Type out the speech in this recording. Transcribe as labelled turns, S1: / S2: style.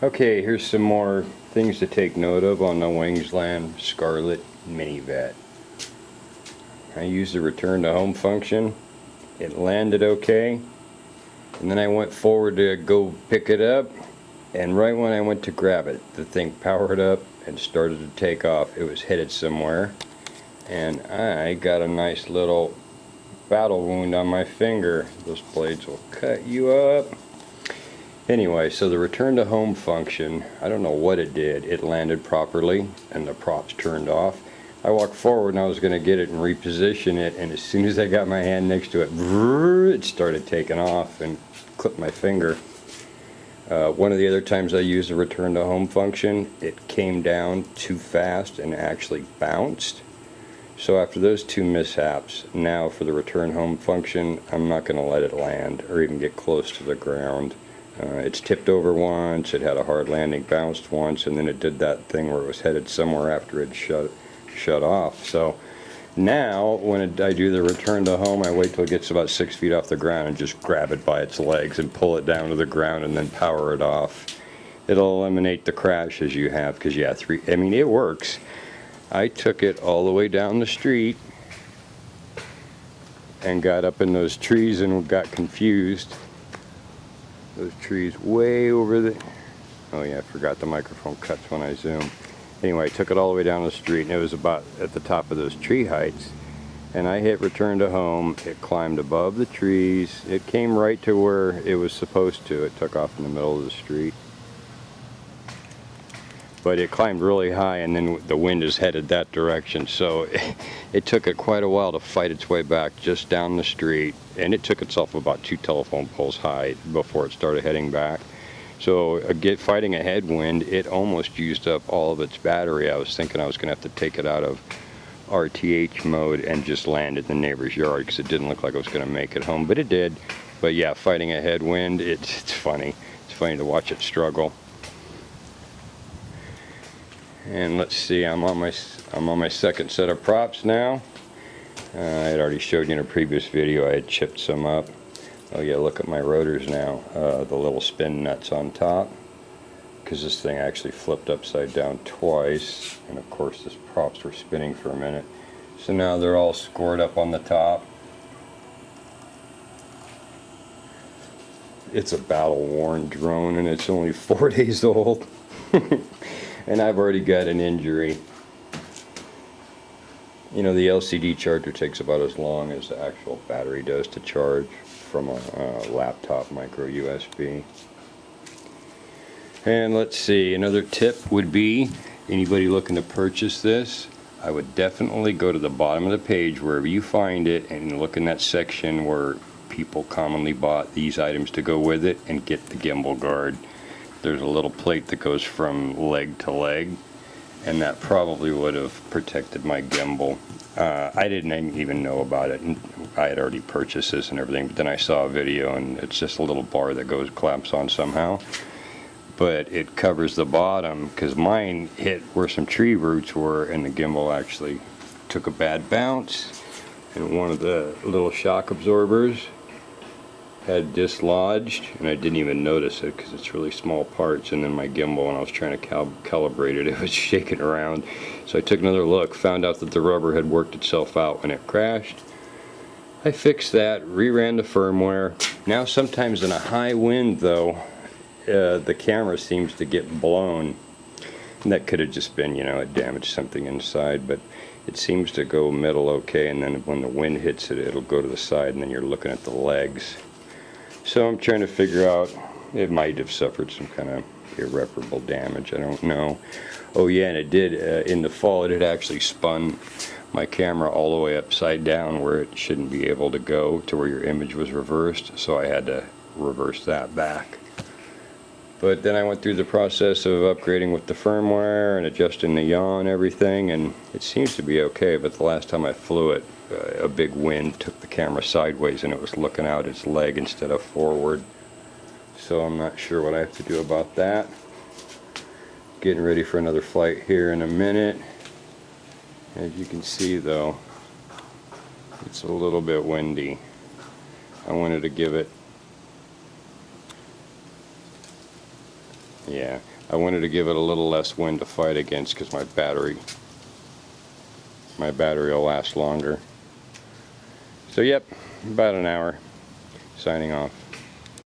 S1: Okay, here's some more things to take note of on the Wingsland Scarlet Minivet. I used the return to home function. It landed okay, and then I went forward to go pick it up, and right when I went to grab it, the thing powered up and started to take off. It was headed somewhere, and I got a nice little battle wound on my finger. Those blades will cut you up. Anyway, so the return to home function, I don't know what it did. It landed properly and the props turned off. I walked forward and I was going to get it and reposition it, and as soon as I got my hand next to it, it started taking off and clipped my finger. One of the other times I used the return to home function, it came down too fast and actually bounced. So after those two mishaps, now for the return home function, I'm not going to let it land or even get close to the ground. It's tipped over once, it had a hard landing, bounced once, and then it did that thing where it was headed somewhere after it shut off. So now when I do the return to home, I wait till it gets about 6 feet off the ground and just grab it by its legs and pull it down to the ground and then power it off. It'll eliminate the crashes you have, because yeah, I mean, it works. I took it all the way down the street and got up in those trees and got confused. Those trees way over the... Oh yeah, I forgot the microphone cuts when I zoom. Anyway, I took it all the way down the street, and it was about at the top of those tree heights. And I hit return to home. It climbed above the trees. It came right to where it was supposed to. It took off in the middle of the street. But it climbed really high, and then the wind is headed that direction. So it took it quite a while to fight its way back just down the street, and it took itself about 2 telephone poles high before it started heading back. So fighting a headwind, it almost used up all of its battery. I was thinking I was going to have to take it out of RTH mode and just land it in the neighbor's yard, because it didn't look like it was going to make it home, but it did. But yeah, fighting a headwind, it's funny. It's funny to watch it struggle. And let's see, I'm on my second set of props now. I had already showed you in a previous video I had chipped some up. Oh yeah, look at my rotors now. The little spin nuts on top, because this thing actually flipped upside down twice, and of course this props were spinning for a minute. So now they're all scored up on the top. It's a battle-worn drone, and it's only 4 days old. And I've already got an injury. You know, the LCD charger takes about as long as the actual battery does to charge from a laptop micro USB. And let's see, another tip would be, anybody looking to purchase this, I would definitely go to the bottom of the page wherever you find it and look in that section where people commonly bought these items to go with it, and get the gimbal guard. There's a little plate that goes from leg to leg, and that probably would have protected my gimbal. I didn't even know about it, and I had already purchased this and everything, but then I saw a video, and it's just a little bar that clamps on somehow. But it covers the bottom, because mine hit where some tree roots were, and the gimbal actually took a bad bounce, and one of the little shock absorbers had dislodged, and I didn't even notice it because it's really small parts. And then my gimbal, when I was trying to calibrate it, it was shaking around. So I took another look, found out that the rubber had worked itself out when it crashed. I fixed that, reran the firmware. Now sometimes in a high wind though, the camera seems to get blown. And that could have just been, you know, it damaged something inside, but it seems to go middle okay, and then when the wind hits it, it'll go to the side, and then you're looking at the legs. So I'm trying to figure out, it might have suffered some kind of irreparable damage, I don't know. Oh yeah, and it did, in the fall, it had actually spun my camera all the way upside down where it shouldn't be able to go, to where your image was reversed, so I had to reverse that back. But then I went through the process of upgrading with the firmware and adjusting the yaw and everything, and it seems to be okay. But the last time I flew it, a big wind took the camera sideways, and it was looking out its leg instead of forward. So I'm not sure what I have to do about that. Getting ready for another flight here in a minute. As you can see though, it's a little bit windy. I wanted to give it, Yeah, I wanted to give it a little less wind to fight against because my battery will last longer. So yep, about an hour. Signing off.